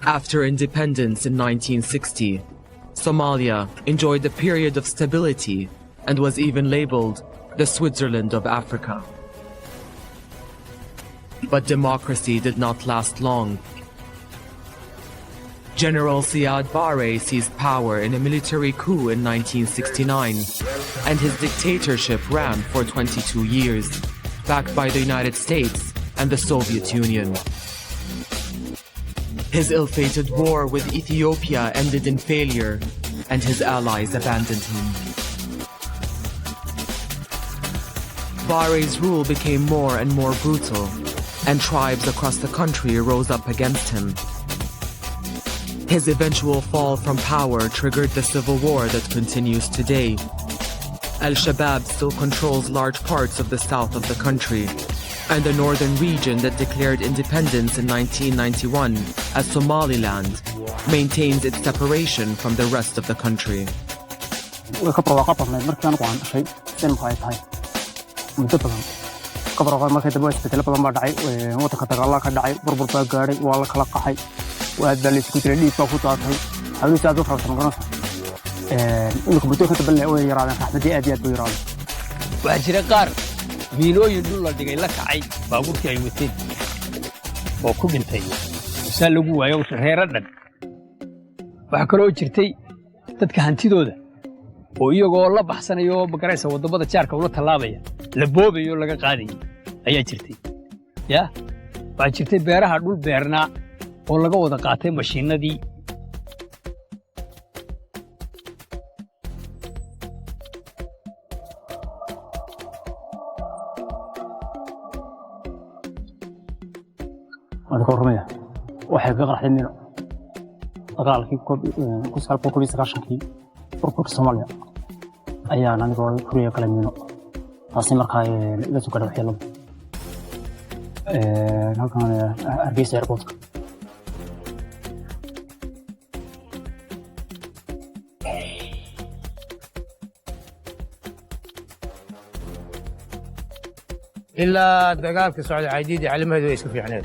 After independence in 1960, Somalia enjoyed a period of stability and was even labeled the Switzerland of Africa. But democracy did not last long. General Siad Barre seized power in a military coup in 1969, and his dictatorship ran for 22 years, backed by the United States and the Soviet Union. His ill-fated war with Ethiopia ended in failure, and his allies abandoned him. Barre's rule became more and more brutal, and tribes across the country rose up against him. His eventual fall from power triggered the civil war that continues today. Al-Shabaab still controls large parts of the south of the country, and the northern region that declared independence in 1991 as Somaliland maintains its separation from the rest of the country. miilooyin dhul la dhigay la kacay baabuurkii ay wateen oo ku dhintay saa lagu waayo reero dhan waxa kale oo jirtay dadka hantidooda oo iyagoo la baxsanayo magaraysa wadamada jaarka ula talaabaya la boobayo laga qaadayo ayaa jirtay waxa jirtay beeraha dhul beernaa oo laga wada qaatay mashiinadii الكورمية waxay ka qarxeen mino dagaalkii ku saabsan kii burburka Soomaaliya ayaa anigoo kuriya kala mino taasi markaa la soo gaadhay waxyeello halkan Hargeysa airport إلا دجال كسعودي عديد على ما يدوي يسكف يعني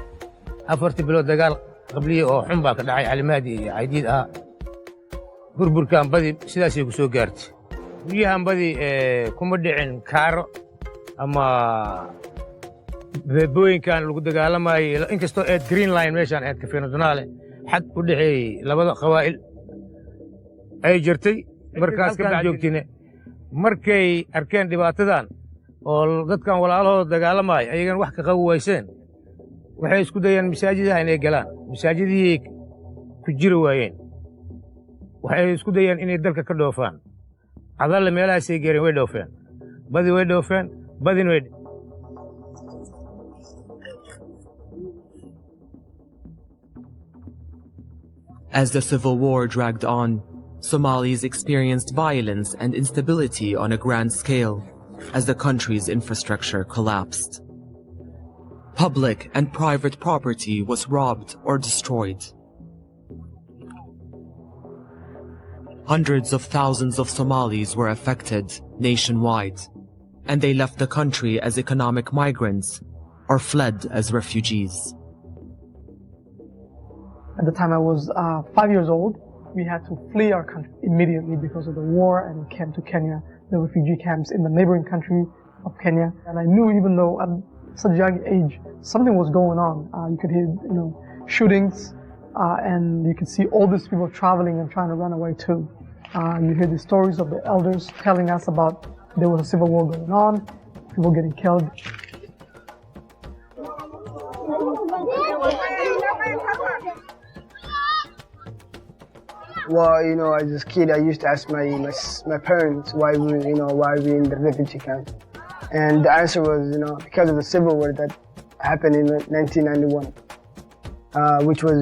أفرت بلو دجال قبلي أو حنبا كدعي على مادي عديد بربر كان بدي سلاسي وسوق جارت وياهم بدي كومدعين كارو أما بوين كان لو دجال ما إنكستو جرين لاين ماشان كفينا دناله حد ودعي لبض خوائل أي جرتي مركز كان جوكتينه مركي أركان دباتدان oo dadkan walaalahooda dagaalamay ayagan wax ka qawayseen waxay isku dayeen masaajidaha inay galaan masaajidii ku jiri waayeen waxay isku dayeen inay dalka ka dhoofaan cadalle meelahaas ay geereen way dhoofeen badin way As the civil war dragged on, Somalis experienced violence and instability on a grand scale as the country's infrastructure collapsed. Public and private property was robbed or destroyed. Hundreds of thousands of Somalis were affected nationwide, and they left the country as economic migrants or fled as refugees. At the time I was 5 years old, we had to flee our country immediately because of the war and came to Kenya, the refugee camps in the neighboring country of Kenya. And I knew, even though at such a young age, something was going on. You could hear, shootings, and you could see all these people traveling and trying to run away too. You hear the stories of the elders telling us about there was a civil war going on, people getting killed. Well, as a kid, I used to ask my parents why we in the refugee camp, and the answer was, because of the civil war that happened in 1991, which was,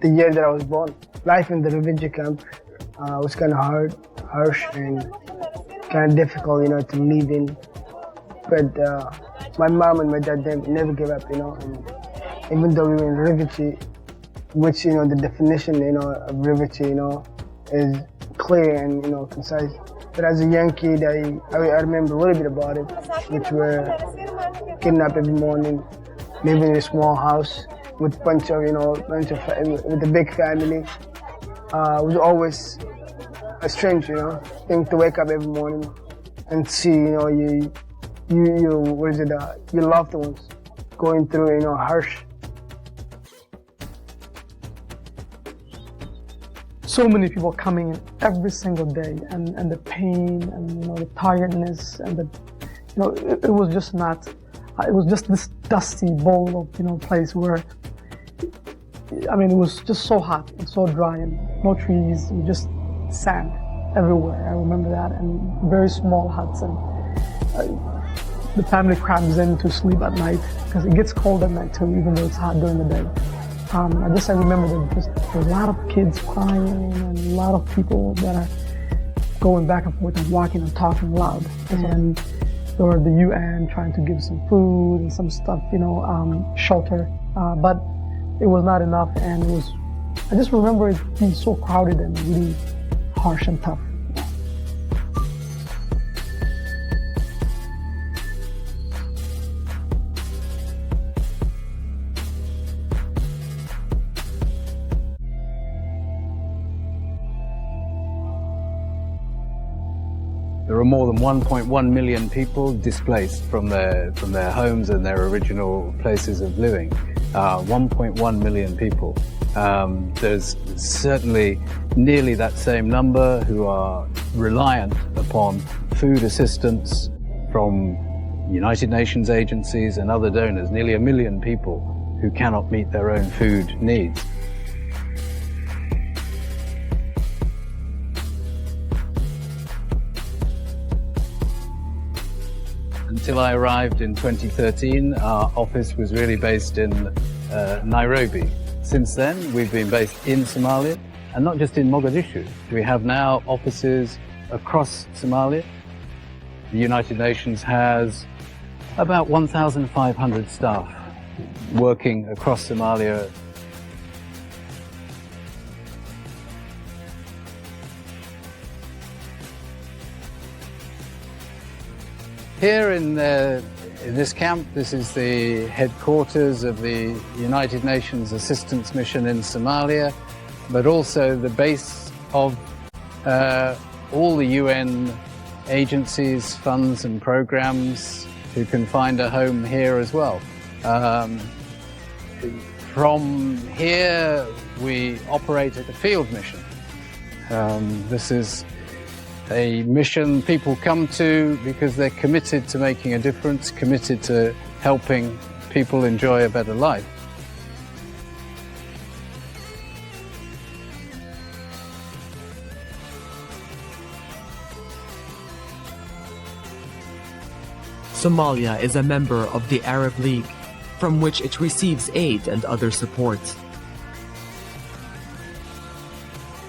the year that I was born. Life in the refugee camp was kind of hard, harsh, and kind of difficult, to live in. But my mom and my dad, they never gave up, and even though we were in refugee, which, the definition, of refugee, is clear and, concise. But as a young kid, I remember a little bit about it, which were kidnapped every morning, living in a small house, with with a big family. It was always a strange, thing to wake up every morning and see, your loved ones going through, harsh. So many people coming in every single day, and the pain and the tiredness and it was just not. It was just this dusty bowl of place where, it was just so hot and so dry and no trees, and just sand everywhere. I remember that, and very small huts, and the family crams in to sleep at night because it gets cold at night too, even though it's hot during the day. I remember there's a lot of kids crying and a lot of people that are going back and forth and walking and talking loud. And there were the UN trying to give some food and some stuff, shelter, but it was not enough, and I just remember it being so crowded and really harsh and tough. There are more than 1.1 million people displaced from their homes and their original places of living. 1.1 million people. There's certainly nearly that same number who are reliant upon food assistance from United Nations agencies and other donors. Nearly 1 million people who cannot meet their own food needs. Until I arrived in 2013, our office was really based in Nairobi. Since then, we've been based in Somalia, and not just in Mogadishu. We have now offices across Somalia. The United Nations has about 1,500 staff working across Somalia. Here in this camp, this is the headquarters of the United Nations Assistance Mission in Somalia, but also the base of all the UN agencies, funds and programs who can find a home here as well. From here, we operate at a field mission. This is a mission people come to because they're committed to making a difference, committed to helping people enjoy a better life. Somalia is a member of the Arab League, from which it receives aid and other support.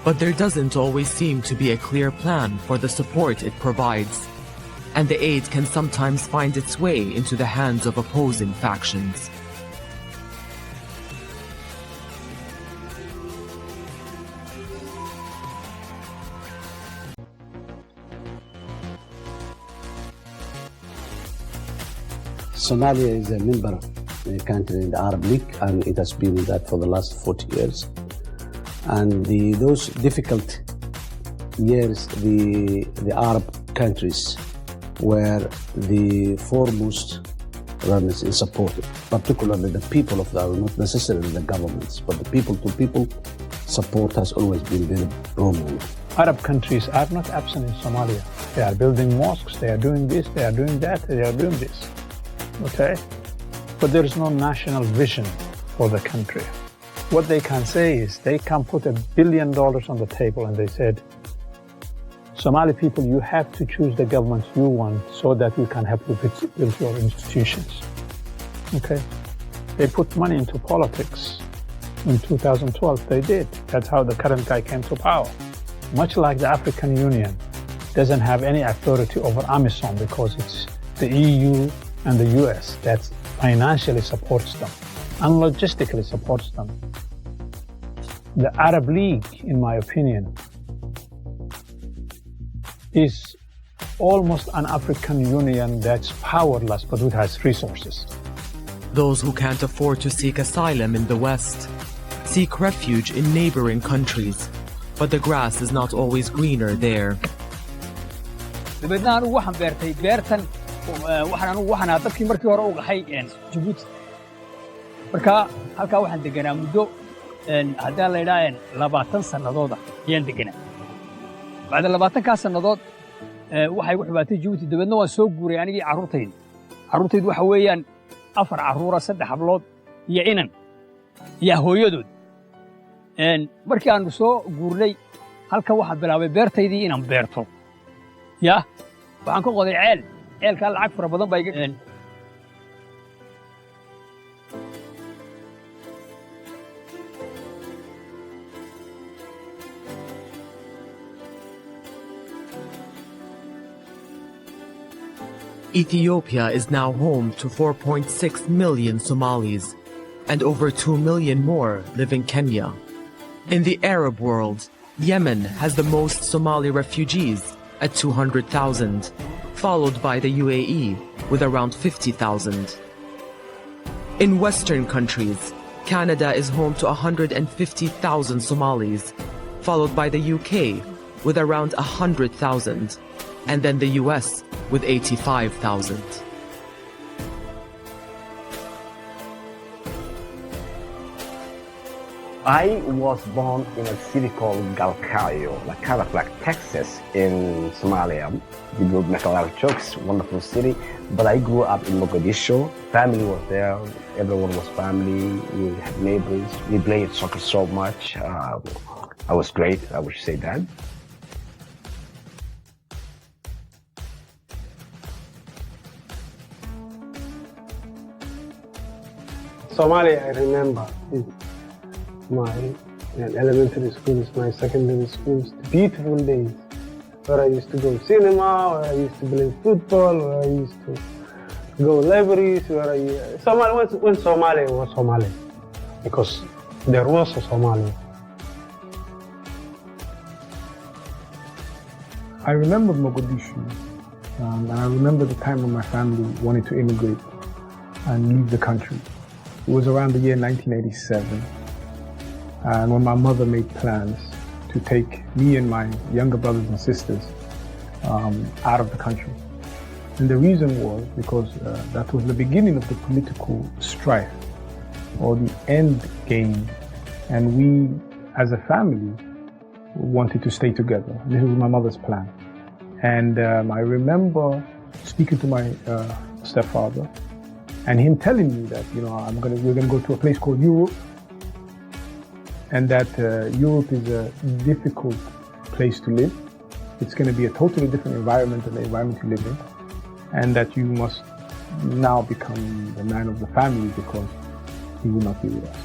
But there doesn't always seem to be a clear plan for the support it provides, and the aid can sometimes find its way into the hands of opposing factions. Somalia is a member country in the Arab League, and it has been in that for the last 40 years. And those difficult years, the Arab countries were the foremost runners in support, particularly the people of the Arab, not necessarily the governments, but the people-to-people support has always been very prominent. Arab countries are not absent in Somalia. They are building mosques, they are doing this, they are doing that, they are doing this. Okay? But there is no national vision for the country. What they can say is they can put $1 billion on the table and they said, Somali people, you have to choose the government you want so that we can help you build your institutions. Okay? They put money into politics. In 2012, they did. That's how the current guy came to power. Much like the African Union doesn't have any authority over AMISOM because it's the EU and the US that financially supports them and logistically supports them. The Arab League, in my opinion, is almost an African Union that's powerless but it has resources. Those who can't afford to seek asylum in the West seek refuge in neighboring countries, but the grass is not always greener there. dabeedna anigu waxaan beertay beertan waxaan dadkii markii hore u qaxay Djibouti marka halkaa waxaan deganaa muddo haddii la yidhaahdo 20 sannadood ayaan deganaa bacda 20 sannadood waxay ku xubaatay Djibouti dabeedna waan soo guuray anigii carruurtaydu waxa weeyaan 4 carruura 3 hablood iyo inan iyo hooyadood markii aanu soo guurnay halka waxaan bilaabay beertaydii inaan beerto waxaan ka qoday ceelkaa lacag fara badan baa iga Ethiopia is now home to 4.6 million Somalis, and over 2 million more live in Kenya. In the Arab world, Yemen has the most Somali refugees at 200,000, followed by the UAE with around 50,000. In Western countries, Canada is home to 150,000 Somalis, followed by the UK with around 100,000, and then the US with 85,000. I was born in a city called Galkayo, kind of like Texas in Somalia. People make a lot of jokes, wonderful city. But I grew up in Mogadishu. Family was there. Everyone was family. We had neighbors. We played soccer so much. I was great, I would say that. Somalia, I remember, is my elementary school, is my secondary school. It's beautiful days where I used to go cinema, where I used to play football, where I used to go libraries, when Somalia was Somalia, because there was a Somalia. I remember Mogadishu, and I remember the time when my family wanted to immigrate and leave the country. It was around the year 1987, and when my mother made plans to take me and my younger brothers and sisters out of the country. And the reason was because that was the beginning of the political strife, or the end game, and we, as a family, wanted to stay together. This was my mother's plan. And I remember speaking to my stepfather, and him telling me that, we're gonna go to a place called Europe, and that Europe is a difficult place to live. It's gonna be a totally different environment than the environment you live in, and that you must now become the man of the family because he will not be with us.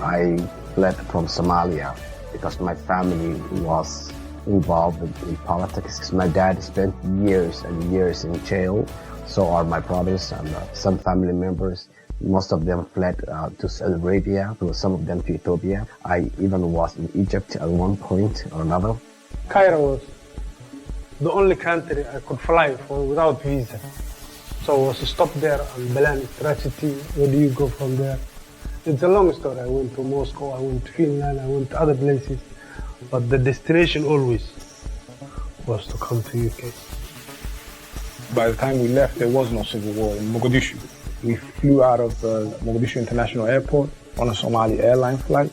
I fled from Somalia because my family was involved in politics. My dad spent years and years in jail. So are my brothers and some family members. Most of them fled to Saudi Arabia, some of them to Ethiopia. I even was in Egypt at one point or another. Cairo was the only country I could fly for without visa. So I was stopped there on Belan University. Where do you go from there? It's a long story. I went to Moscow, I went to Finland, I went to other places. But the destination always was to come to UK. By the time we left, there was no civil war in Mogadishu. We flew out of Mogadishu International Airport on a Somali airline flight.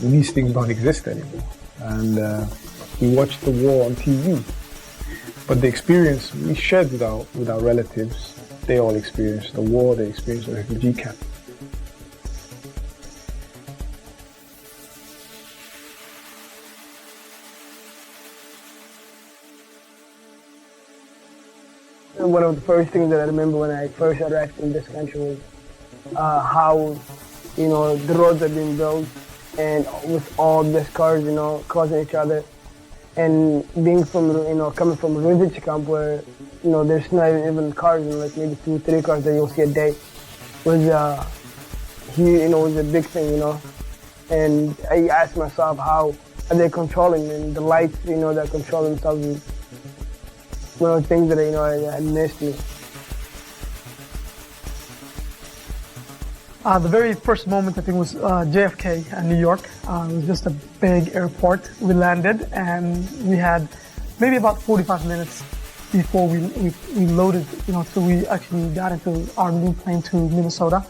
These things don't exist anymore. And we watched the war on TV. But the experience we shared with our relatives, they all experienced the war, they experienced the refugee camp. One of the first things that I remember when I first arrived in this country was how, the roads are being built, and with all these cars, causing each other, and being from, coming from a refugee camp where, there's not even cars, like maybe 2-3 cars that you'll see a day, was was a big thing, And I asked myself, how are they controlling, and the lights, that control themselves. One of the things that I missed me. The very first moment, I think, was JFK in New York. It was just a big airport. We landed, and we had maybe about 45 minutes before we loaded, till we actually got into our new plane to Minnesota.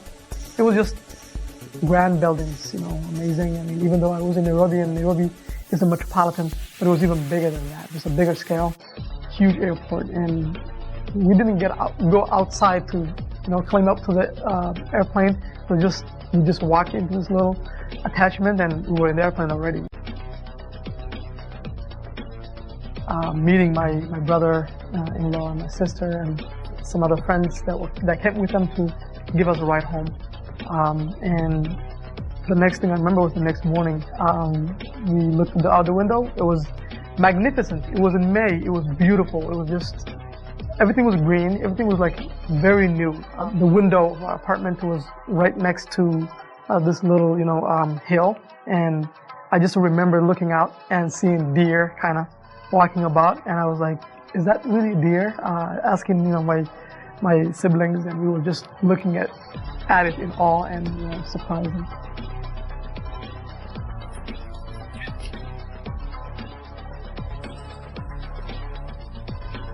It was just grand buildings, amazing. I mean, even though I was in Nairobi, and Nairobi is a metropolitan, but it was even bigger than that, just a bigger scale, huge airport. And we didn't go outside to, climb up to the airplane. We just walked into this little attachment, and we were in the airplane already. Meeting my brother-in-law and my sister and some other friends that came with them to give us a ride home. And the next thing I remember was the next morning. We looked out the window. It was magnificent. It was in May. It was beautiful. It was just, everything was green. Everything was like very new. The window of our apartment was right next to this little, hill. And I just remember looking out and seeing deer kind of walking about. And I was like, is that really a deer? Asking, my siblings, and we were just looking at it in awe and surprising.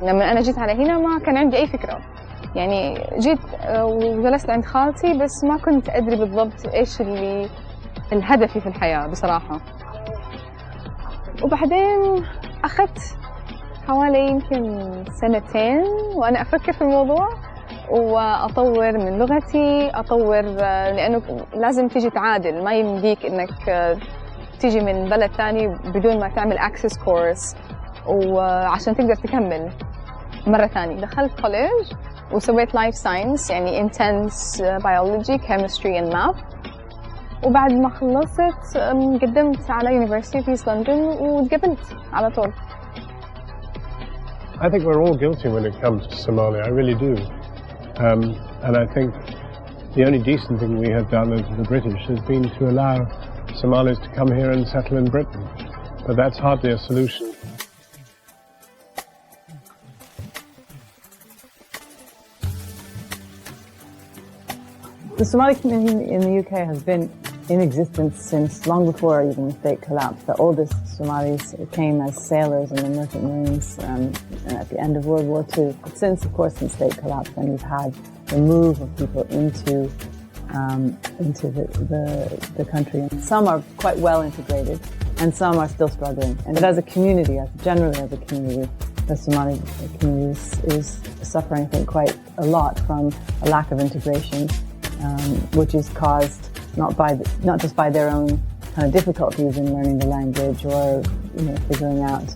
لما أنا جيت على هنا ما كان عندي أي فكرة، يعني جيت وجلست عند خالتي بس ما كنت أدري بالضبط إيش الهدفي في الحياة بصراحة. وبعدين أخذت حوالي يمكن سنتين وأنا أفكر في الموضوع وأطور من لغتي، لأنه لازم تيجي تعادل، ما يمديك إنك تيجي من بلد ثاني بدون ما تعمل access course وعشان تقدر تكمل مرة ثانية. دخلت كوليج وسويت life science، يعني intense biology, chemistry and math. وبعد ما خلصت قدمت على University of East London وتقبلت على طول. I think we're all guilty when it comes to Somalia, I really do. And I think the only decent thing we have done as the British has been to allow Somalis to come here and settle in Britain. But that's hardly a solution. The Somali community in the UK has been in existence since long before even the state collapsed. The oldest Somalis came as sailors in the Merchant Marines at the end of World War II. But since, of course, the state collapsed, and we've had the move of people into the country. And some are quite well integrated, and some are still struggling. And as a community, generally as a community, the Somali community is suffering, I think, quite a lot from a lack of integration, which is caused not just by their own kind of difficulties in learning the language or figuring out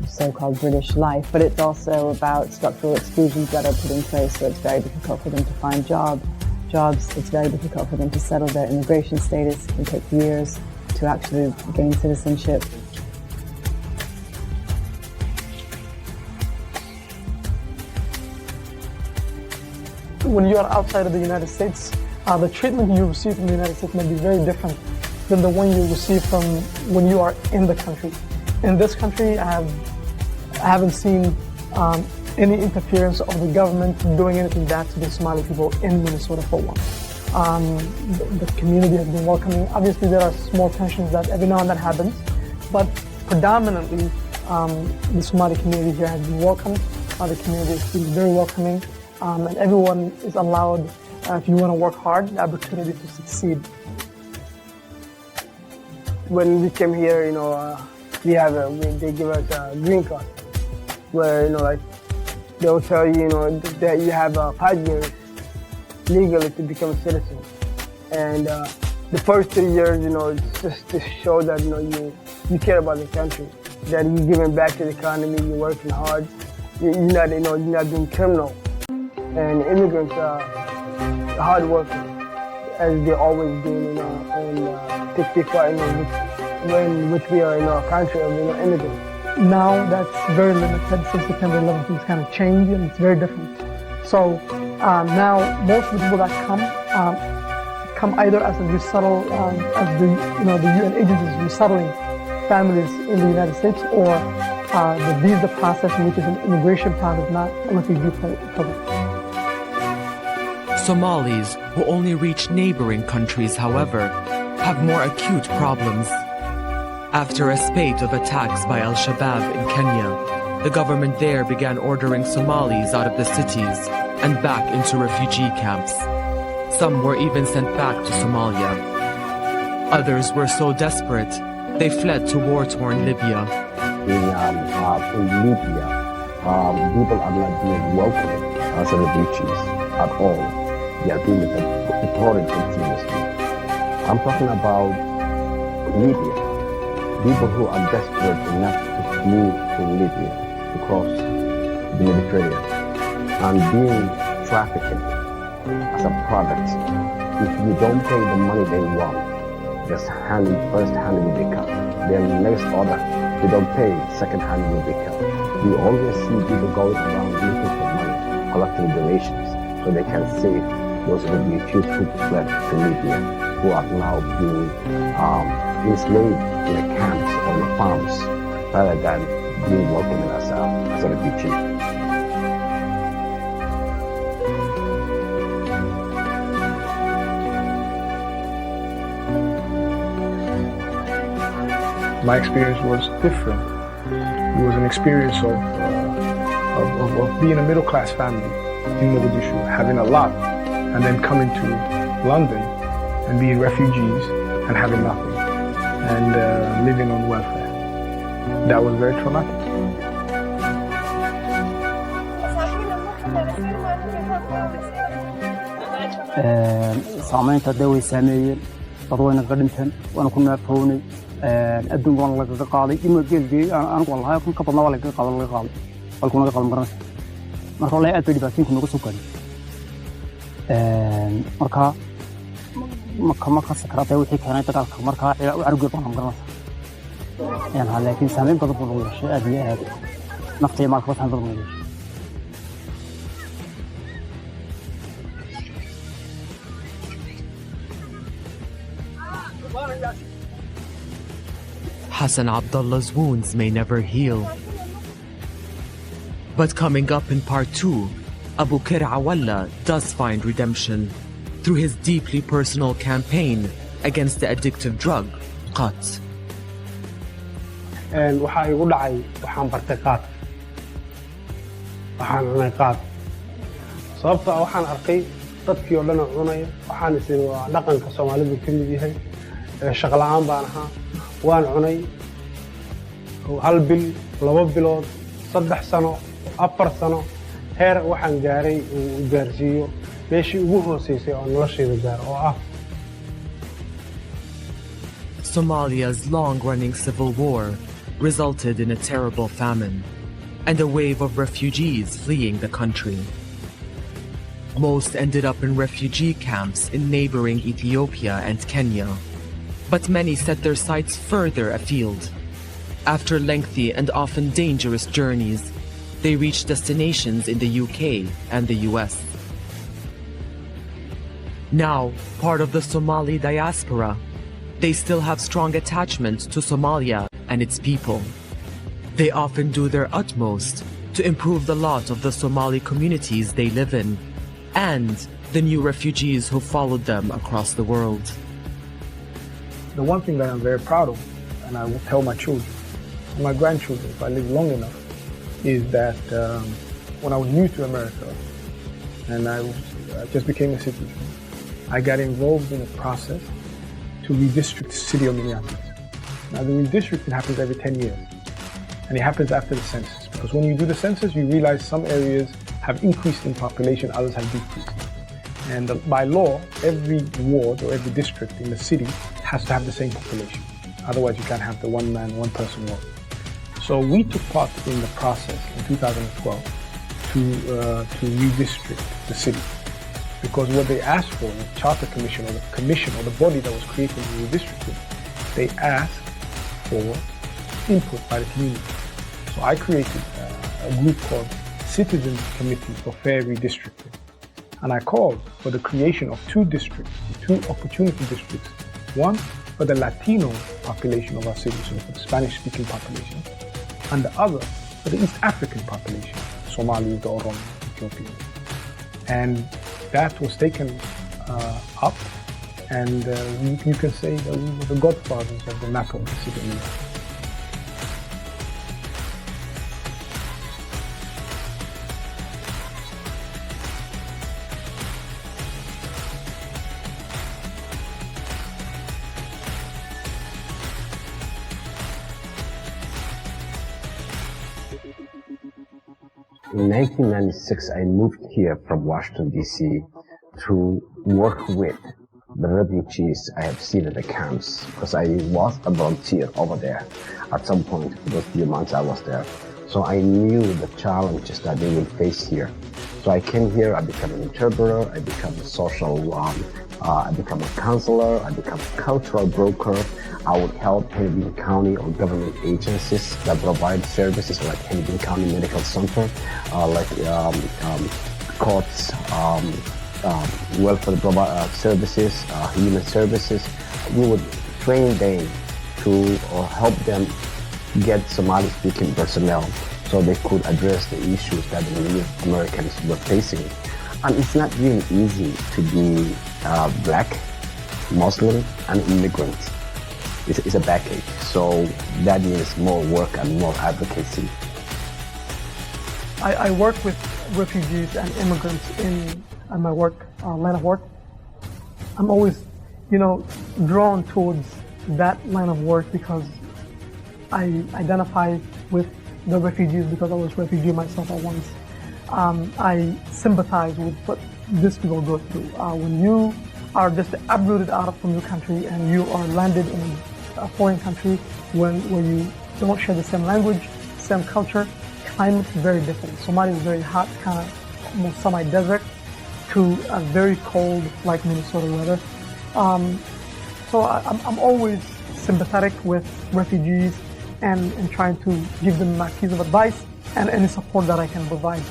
so-called British life, but it's also about structural exclusions that are put in place. So it's very difficult for them to find jobs. It's very difficult for them to settle their immigration status. It can take years to actually gain citizenship. When you are outside of the United States, the treatment you receive from the United States may be very different than the one you receive from when you are in the country. In this country, I haven't seen any interference of the government doing anything bad to the Somali people in Minnesota for one. The community has been welcoming. Obviously, there are small tensions that every now and then happens, but predominantly, the Somali community here has been welcomed. The community has been very welcoming, and everyone is allowed, if you want to work hard, the opportunity to succeed. When we came here, they give us a green card, where they will tell you, that you have 5 years legally to become a citizen, and the first 3 years, it's just to show that you care about the country, that you're giving back to the economy, you're working hard, you're not being criminal, and immigrants are hard workers, as they always do, and testify, which we are in a country of immigrants. Now that's very limited. Since September 11th, things kind of changed, and it's very different. So now most of the people that come either as a resettle, as the UN agencies resettling families in the United States, or the visa process, which is an immigration process, not a refugee program. Somalis who only reach neighboring countries, however, have more acute problems. After a spate of attacks by Al-Shabaab in Kenya, the government there began ordering Somalis out of the cities and back into refugee camps. Some were even sent back to Somalia. Others were so desperate, they fled to war-torn Libya. In Libya, people are not being welcomed as refugees at all. They are being deported continuously. I'm talking about Libya. People who are desperate enough to flee from Libya to cross the Mediterranean and being trafficked as a product. If you don't pay the money they want, just first hand will be cut. Then next order, if you don't pay, second hand will be cut. We always see people going around looking for money, collecting donations, so they can save those refugees who fled to Libya, who are now being enslaved in the camps or the farms, rather than being welcomed as a refugee. My experience was different. It was an experience of being a middle-class family in Mogadishu, having a lot, and then coming to London and being refugees and having nothing, and living on welfare. That was very traumatic. saamaynta dee way saameeyeen dad wayna ka dhinteen waana ku naafownay adduun waan lagaga qaaday ima geelgey anigu waan lahaa kun ka badnaa waa lagaga qaaday walkuna laga qaadan garanaysa marka wallahi aad bay dhibaatooyinku nagu soo gaadhay marka ma kasi karaa dee wixii keenay dagaalka markaa carugee baan garanaysa laakiin saameyn badan buu nagu yeeshay aad iyo aad nafta iyo maalkaba saameyn badan nagu yeeshay. Hassan Abdullah's wounds may never heal. But coming up in part 2, Abu Kir Awalla does find redemption through his deeply personal campaign against the addictive drug, qat. Waxa igu dhacay waxaan bartay qaad. Waxaan cunay qaad. Sababta waxaan arkay dadkii oo dhan cunaya, waxaan isii waa dhaqanka Soomaalidu ka mid yahay. Shaqo la'aan baan ahaa. waan cunay hal bil 2 bilood 3 sano 4 sano heer waxaan gaaray uu gaarsiiyo meeshii ugu hooseysay oo noloshayda gaar oo ah. Somalia's long-running civil war resulted in a terrible famine and a wave of refugees fleeing the country. Most ended up in refugee camps in neighboring Ethiopia and Kenya. But many set their sights further afield. After lengthy and often dangerous journeys, they reach destinations in the UK and the US. Now, part of the Somali diaspora, they still have strong attachments to Somalia and its people. They often do their utmost to improve the lot of the Somali communities they live in and the new refugees who followed them across the world. The one thing that I'm very proud of, and I will tell my children, and my grandchildren, if I live long enough, is that when I was new to America and I just became a citizen, I got involved in a process to redistrict the city of Minneapolis. Now the redistricting happens every 10 years, and it happens after the census, because when you do the census, you realize some areas have increased in population, others have decreased. And by law, every ward or every district in the city has to have the same population. Otherwise, you can't have the one-man, one-person ward. So we took part in the process in 2012 to redistrict the city. Because what they asked for, the Charter Commission or the commission or the body that was created to redistricting, they asked for input by the community. So I created a group called Citizens Committee for Fair Redistricting. And I called for the creation of 2 districts, 2 opportunity districts. One for the Latino population of our city, so for the Spanish-speaking population, and the other for the East African population, Somalis, the Oromo, Ethiopians. And that was taken up, and you can say that we were the godfathers of the map of the city. In 1996, I moved here from Washington, D.C. to work with the refugees I have seen in the camps, because I was a volunteer over there at some point for those few months I was there. So I knew the challenges that they will face here. So I came here, I became an interpreter, I became a social, I became a counselor, I became a cultural broker. I would help Hennepin County or government agencies that provide services like Hennepin County Medical Center, courts, welfare services, human services. We would train them to help them get Somali-speaking personnel so they could address the issues that the Native Americans were facing. And it's not really easy to be black, Muslim, and immigrant. It's a package, so that means more work and more advocacy. I work with refugees and immigrants in my work, line of work. I'm always, drawn towards that line of work because I identify with the refugees because I was a refugee myself at once. I sympathize with what these people go through. When you are just uprooted out from your country and you are landed in a foreign country where you don't share the same language, same culture, climate is very different. Somalia is very hot, kind of almost semi-desert, to a very cold, like Minnesota weather. So I'm always sympathetic with refugees and trying to give them my piece of advice and any support that I can provide.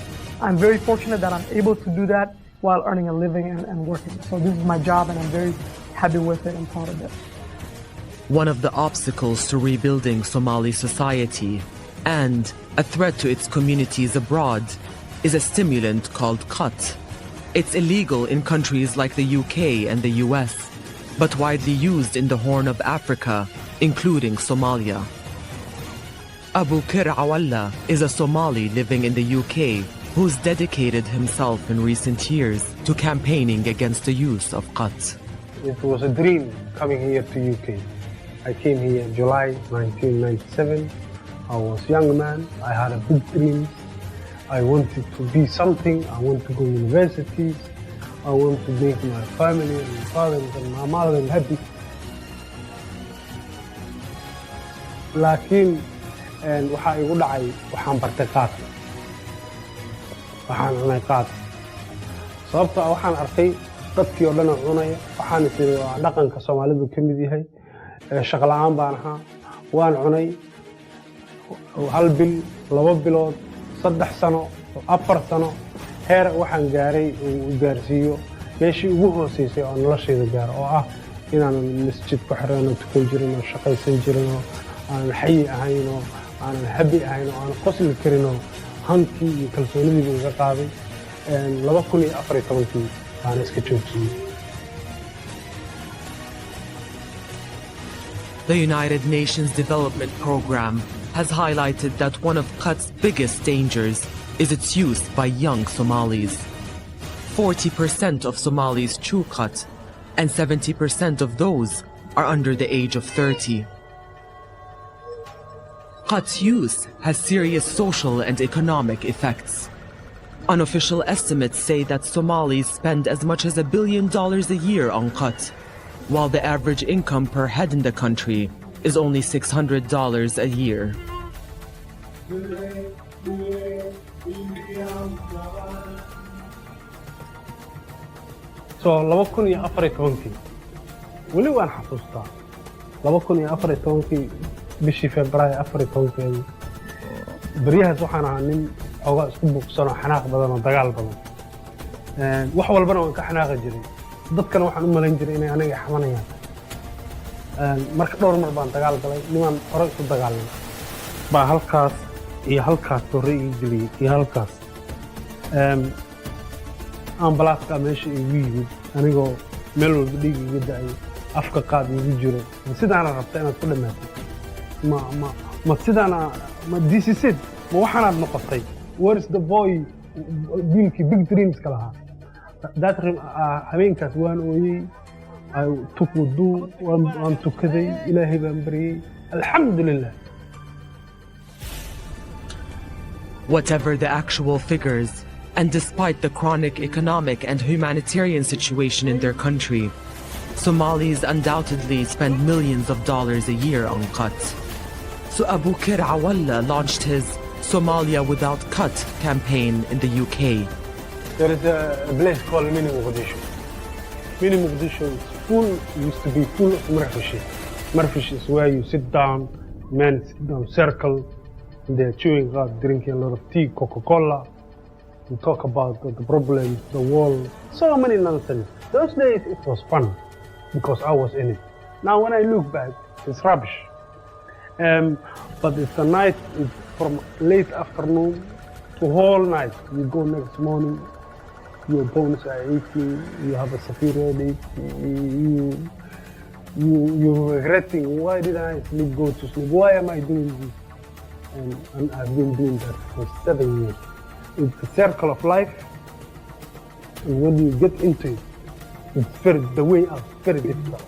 I'm very fortunate that I'm able to do that while earning a living and working. So this is my job and I'm very happy with it and proud of it. One of the obstacles to rebuilding Somali society and a threat to its communities abroad is a stimulant called khat. It's illegal in countries like the UK and the US, but widely used in the Horn of Africa, including Somalia. Abu Kir Awalla is a Somali living in the UK who's dedicated himself in recent years to campaigning against the use of khat. It was a dream coming here to UK. I came here in July 1997. I was a young man. I had a big dream. I wanted to be something. I wanted to go to universities. I wanted to make my family and my parents and my mother happy. Lakin, waxa igu dhacay waxaan bartay qaad. Waxaan cunay qaad. Sababtoo ah waxaan arkay dadkii oo dhan cunaya. Waxaan isiri waa dhaqanka Soomaalidu ka mid yahay. Shaqo la'aan baan ahaa. Waan cunay 1 bil, 2 bilood, 3 sano, 4 sano. Heer waxaan gaaray uu gaarsiiyo meeshii ugu hooseysay oo noloshayda gaar oo ah inaan masjid ku xirano tukan jirin oo shaqaysan jirin oo aan xayi ahayn oo aan happy ahayn oo aan qosli karin oo hantii iyo kalsoonidii iga qaaday 2014 aan iska joojiyay. The United Nations Development Programme has highlighted that one of khat's biggest dangers is its use by young Somalis. 40% of Somalis chew khat, and 70% of those are under the age of 30. Khat's use has serious social and economic effects. Unofficial estimates say that Somalis spend as much as $1 billion a year on khat, while the average income per head in the country is only $600 a year. So 2014 wali waan xasuustaa 2014 bishii Febraayo 14 bariyahaas waxaan ahaa nin xoogaa isku buuqsan oo xanaaq badan oo dagaal badan wax walbana waan ka xanaaqi jiray dadkana waxaan u malayn jiray inay aniga xamanayaan marka dhowr mar baan dagaal galay niman hore isu dagaalnay baa halkaas iyo halkaas torre ii geliyay iyo halkaas ambalaska meesha igu yimid anigoo meel walba dhiig iga da'ay afka qaad igu jiro sidaana rabta inaad ku dhammaatay ma sidaana ma this is it ma waxaanaad noqotay where is the boy wiilkii big dreams ka lahaa habeenkaas waan ooyey I took wudu waan tukaday ilaahay baan baryey alxamdulillah. Whatever the actual figures, and despite the chronic economic and humanitarian situation in their country, Somalis undoubtedly spend millions of dollars a year on cut. So Abu Kir Awalla launched his Somalia Without Cut campaign in the UK. There is a place called Mini Mogadishu. Mini Mogadishu is full, used to be full of marfishi. Marfish is where you sit down, men sit down, circle, and they're chewing gum, drinking a lot of tea, Coca-Cola. We talk about the problems, the world, so many nonsense. Those days it was fun because I was in it. Now when I look back, it's rubbish. But it's the night, it's from late afternoon to whole night. You go next morning, your bones are aching, you have a severe headache, you're regretting, why did I go to sleep? Why am I doing this? And I've been doing that for 7 years. It's the circle of life, and when you get into it, it's the way out, very difficult.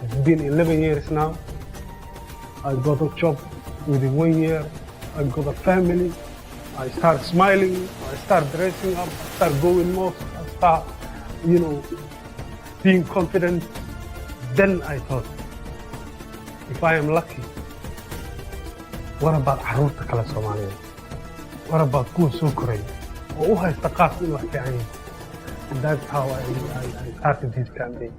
It's been 11 years now. I got a job within 1 year. I got a family. I start smiling. I start dressing up. I start going more. I start, being confident. Then I thought, if I am lucky, what about caruurta kale Soomaaliyeed? What about kuwa soo koraya oo u haysta qaas in wax fiican yahay? And that's how I started this campaign.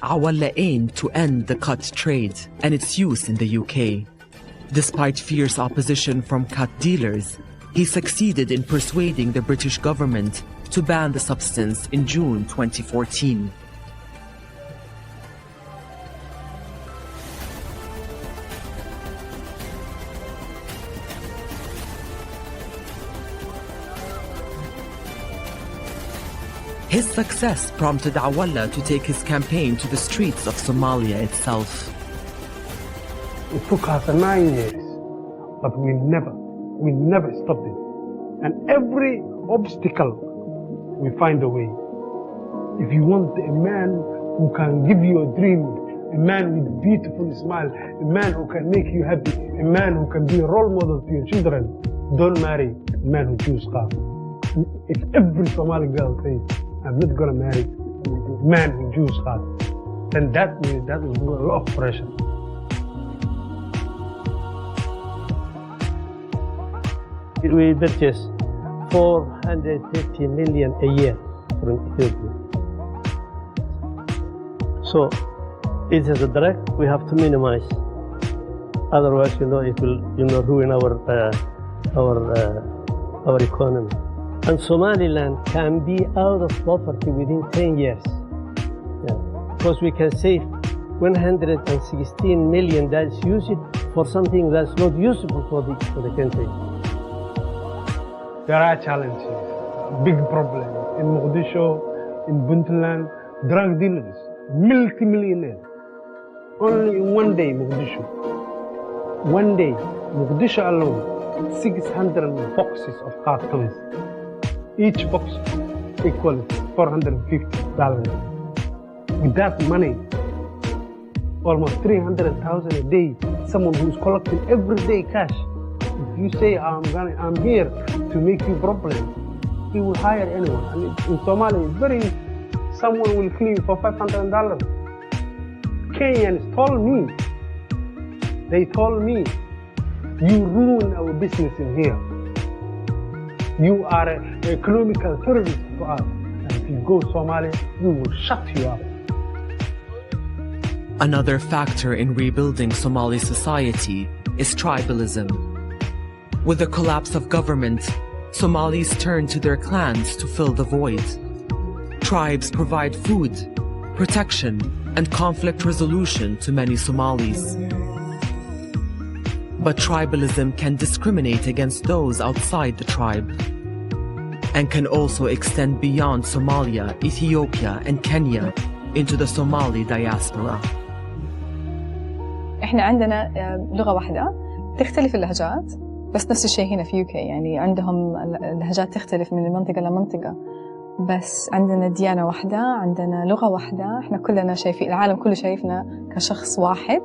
Awalla aimed to end the cut trade and its use in the UK. Despite fierce opposition from cut dealers, he succeeded in persuading the British government to ban the substance in June 2014. His success prompted Awalla to take his campaign to the streets of Somalia itself. It took us 9 years, but we never stopped it. And every obstacle, we find a way. If you want a man who can give you a dream, a man with a beautiful smile, a man who can make you happy, a man who can be a role model to your children, don't marry a man who chews cars. If every Somali girl says, I'm not gonna marry a man who chews cars, then that means that will do a lot of pressure. We purchase 450 million a year from Ethiopia. So it is a drug we have to minimize. Otherwise, it will, ruin our economy. And Somaliland can be out of poverty within 10 years. Because we can save 116 million that's used for something that's not useful for the country. There are challenges, big problems in Mogadishu, in Puntland, drug dealers, multi-millionaires. Only in one day, Mogadishu alone, 600 boxes of cartons. Each box equals $450. With that money, almost 300,000 a day, someone who's collecting everyday cash. If you say, I'm here to make you problem, he will hire anyone. And in Somalia, it's very easy. Someone will clean for $500. Kenyans told me, you ruin our business in here. You are an economical terrorist to us. And if you go Somalia, we will shut you up. Another factor in rebuilding Somali society is tribalism. With the collapse of government, Somalis turn to their clans to fill the void. Tribes provide food, protection, and conflict resolution to many Somalis. But tribalism can discriminate against those outside the tribe and can also extend beyond Somalia, Ethiopia, and Kenya into the Somali diaspora. احنا عندنا لغة واحدة تختلف اللهجات بس نفس الشيء هنا في UK يعني عندهم اللهجات تختلف من منطقة لمنطقة بس عندنا ديانة واحدة عندنا لغة واحدة احنا كلنا شايفين العالم كله شايفنا كشخص واحد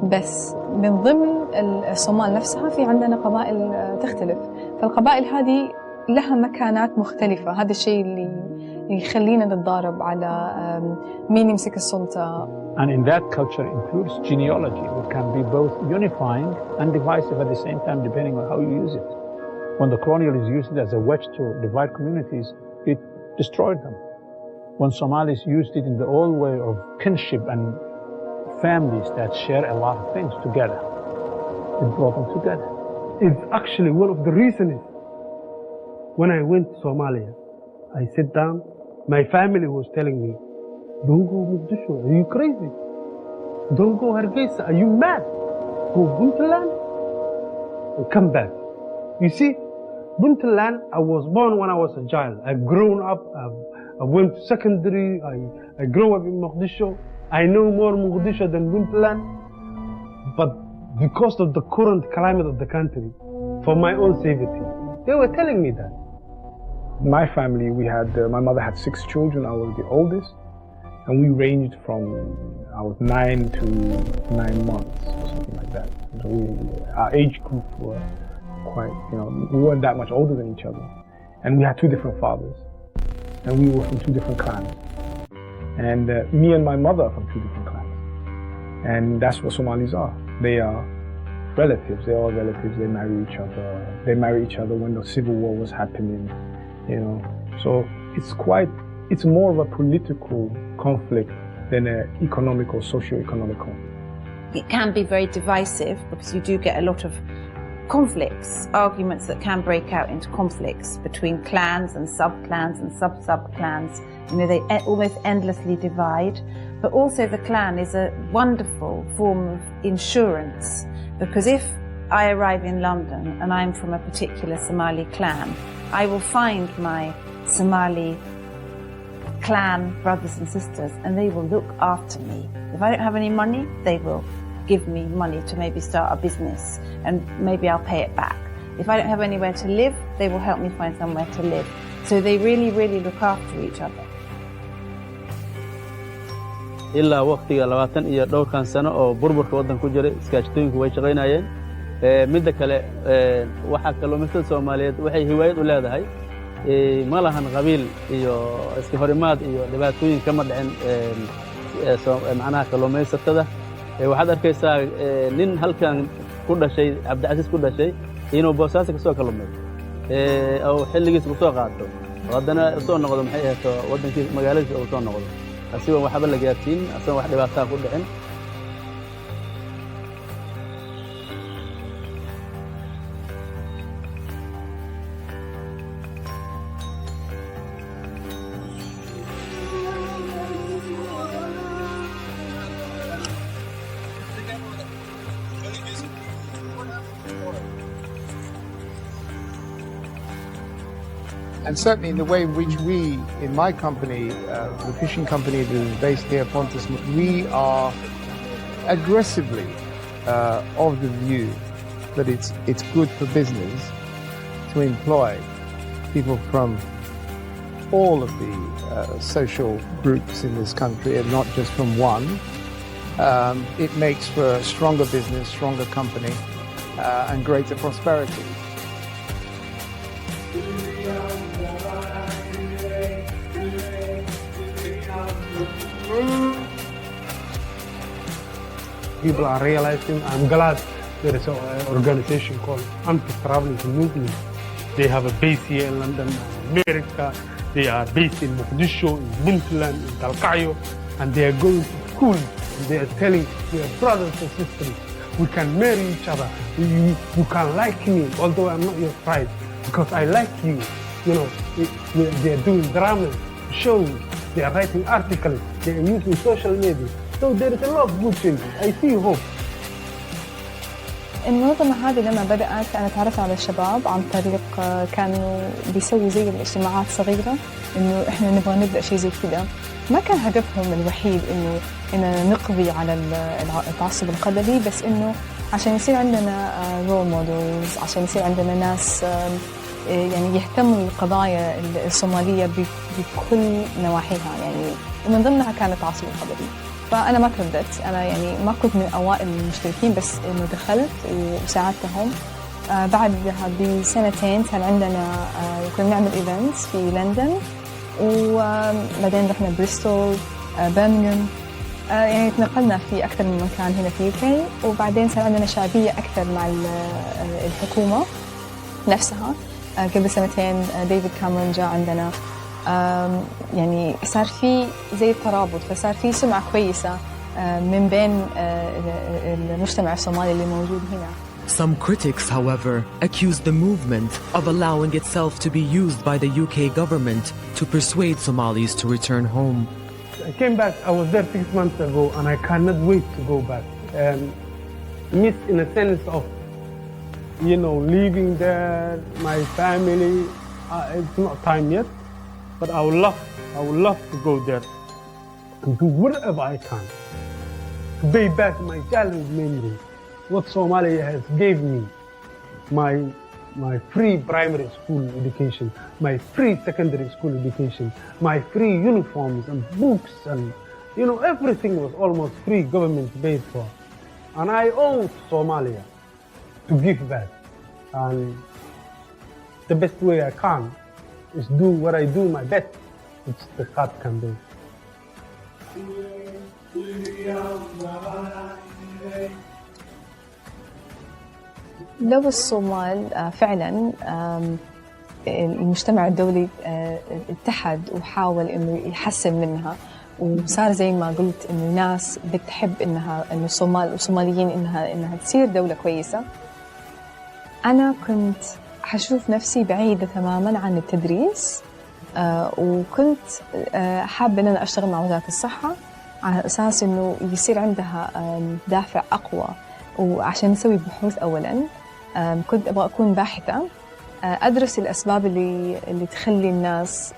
بس من ضمن الصومال نفسها في عندنا قبائل تختلف فالقبائل هذه لها مكانات مختلفة هذا الشيء اللي يخلينا نتضارب على مين يمسك السلطة. And in that culture includes genealogy, which can be both unifying and divisive at the same time, depending on how you use it. When the colonialists used it as a wedge to divide communities, it destroyed them. When Somalis used it in the old way of kinship and families that share a lot of things together, it brought them together. It's actually one of the reasons when I went to Somalia, I sat down, my family was telling me, don't go Mogadishu, are you crazy? Don't go Hargeisa, are you mad? Go Puntland and come back. You see, Puntland, I was born when I was a child. I've grown up, I went to secondary, I grew up in Mogadishu. I know more Mogadishu than Puntland. But because of the current climate of the country, for my own safety, they were telling me that. My family, my mother had 6 children, I was the oldest. And we ranged from, I was 9 to 9 months or something like that. So our age group were quite, we weren't that much older than each other. And we had 2 different fathers. And we were from 2 different clans. And me and my mother are from 2 different clans. And that's what Somalis are. They are relatives, they're all relatives, they marry each other. They marry each other when the civil war was happening, So it's more of a political conflict than an economical, socio-economical. It can be very divisive because you do get a lot of conflicts, arguments that can break out into conflicts between clans and sub-clans and sub-sub-clans. They almost endlessly divide. But also the clan is a wonderful form of insurance because if I arrive in London and I'm from a particular Somali clan, I will find my Somali clan brothers and sisters and they will look after me. If I don't have any money, they will give me money to maybe start a business and maybe I'll pay it back. If I don't have anywhere to live, they will help me find somewhere to live. So they really, really look after each other. ilaa waqtiga 20 iyo dhowrkan sano oo burburka wadan ku jiray iskaashatooyinku way shaqeynayeen midda kale waxa kalluumaysatada Soomaaliyeed waxay hiwaayad u leedahay ma lahan qabiil iyo iska horimaad iyo dhibaatooyin kama dhicin macnaha kalluumaysatada waxaad arkaysaa nin halkan ku dhashay Cabdi ku dhashay inuu boosaas ka soo kalluumay oo xilligiisa ku soo qaato wadana soo noqdo maxay ahaato wadankiisa magaaladiisa oo soo noqdo asiga waxba la gaarsiin asan wax dhibaato ku dhicin And certainly in the way in which we, in my company, the fishing company that is based here, Pontus, we are aggressively of the view that it's good for business to employ people from all of the social groups in this country and not just from one. It makes for stronger business, stronger company, and greater prosperity. People are realizing, I'm glad there is an organization called Anti-Traveling Movement. They have a base here in London, America. They are based in Mogadishu, in Puntland, in Galkayo, and they are going to school. And they are telling their brothers and sisters, we can marry each other. You can like me, although I'm not your tribe, because I like you. They are doing dramas to shows, they are writing articles, they are using social media. So there is a lot of good things. I see hope. المنظمة هذه لما بدأت أنا تعرفت على الشباب عن طريق كانوا بيسووا زي الاجتماعات صغيرة إنه إحنا نبغى نبدأ شيء زي كذا. ما كان هدفهم الوحيد إنه نقضي على التعصب القبلي، بس إنه عشان يصير عندنا رول مودلز، عشان يصير عندنا ناس يعني يهتموا بالقضايا الصومالية بكل نواحيها، يعني ومن ضمنها كان التعصب القبلي. فأنا ما ترددت، أنا يعني ما كنت من أوائل المشتركين، بس إنه دخلت وساعدتهم. بعدها بسنتين كان عندنا كنا نعمل إيفنتس في لندن، وبعدين رحنا بريستول، برمنغهام، يعني تنقلنا في أكثر من مكان هنا في UK. وبعدين صار عندنا شعبية أكثر مع الحكومة نفسها. قبل سنتين ديفيد كاميرون جاء عندنا، يعني صار في زي الترابط، فصار في سمعة كويسة من بين المجتمع الصومالي اللي موجود هنا. Some critics, however, accuse the movement of allowing itself to be used by the UK government to persuade Somalis to return home. I came back, I was there 6 months ago, and I cannot wait to go back. Miss in a sense of, you know, leaving there, my family, it's not time yet, but I would love to go there and do whatever I can to pay back my childhood memories, what Somalia has gave me, my free primary school education, my free secondary school education, my free uniforms and books, and you know, everything was almost free, government paid for. And I owe Somalia to give back. And the best way I can is do what I do my best, which is the card campaign. لو الصومال فعلا المجتمع الدولي اتحد وحاول انه يحسن منها، وصار زي ما قلت انه ناس بتحب انه الصومال والصوماليين انها تصير دولة كويسة، انا كنت حشوف نفسي بعيدة تماما عن التدريس، وكنت حابة ان انا اشتغل مع وزارة الصحة على اساس انه يصير عندها دافع اقوى، وعشان نسوي بحوث اولا. كنت ابغى اكون باحثة ادرس الاسباب اللي تخلي الناس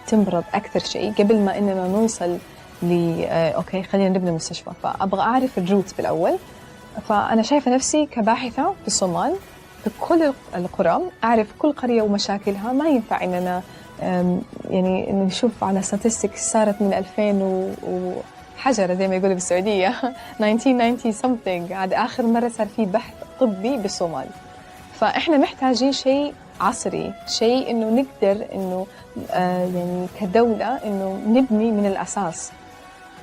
تمرض اكثر شيء قبل ما اننا نوصل اوكي خلينا نبني مستشفى، فابغى اعرف الروت بالاول. فانا شايفة نفسي كباحثة في الصومال في كل القرى، اعرف كل قرية ومشاكلها. ما ينفع اننا يعني نشوف على statistics صارت من 2000 وحجرة زي ما يقولوا بالسعودية 1990 something، عاد آخر مرة صار في بحث طبي بالصومال. فإحنا محتاجين شيء عصري، شيء إنه نقدر إنه يعني كدولة إنه نبني من الأساس.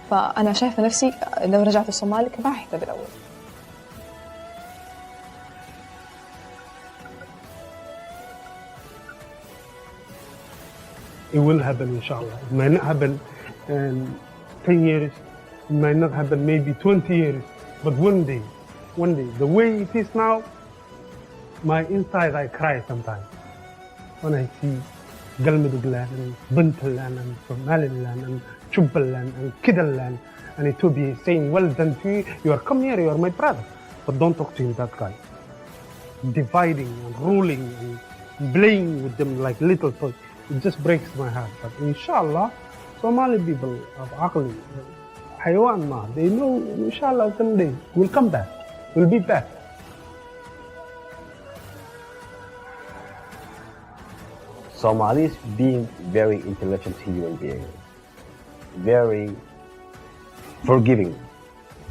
فأنا شايفة نفسي لو رجعت الصومال كباحثة بالأول. It will happen, inshallah. It might not happen in 10 years. It might not happen maybe 20 years. But one day, the way it is now, my inside I cry sometimes. When I see Galmudugland and Buntaland and Somaliland and Chubaland and Kidaland and Ethiopia saying, well done to you, you are come here, you are my brother. But don't talk to him, that guy. Dividing and ruling and playing with them like little toys. It just breaks my heart. But inshallah, Somali people of Aqli, Haywan Ma, they know inshallah someday we'll come back. We'll be back. Somalis being very intelligent human beings, very forgiving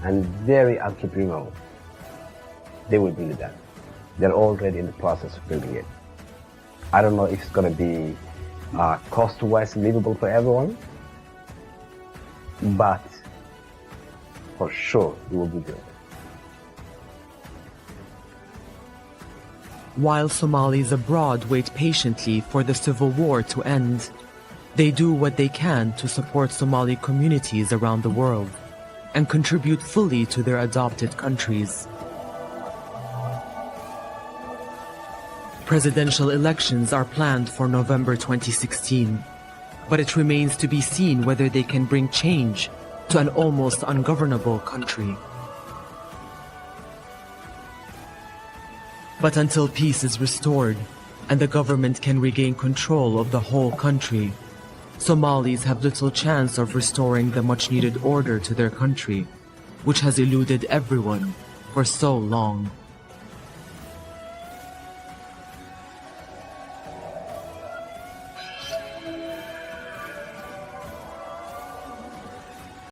and very entrepreneurial. They will build that. They're already in the process of building it. I don't know if it's going to be cost-wise livable for everyone, but for sure it will be good. While Somalis abroad wait patiently for the civil war to end, they do what they can to support Somali communities around the world and contribute fully to their adopted countries. Presidential elections are planned for November 2016. but it remains to be seen whether they can bring change to an almost ungovernable country. But until peace is restored and the government can regain control of the whole country, Somalis have little chance of restoring the much-needed order to their country, which has eluded everyone for so long.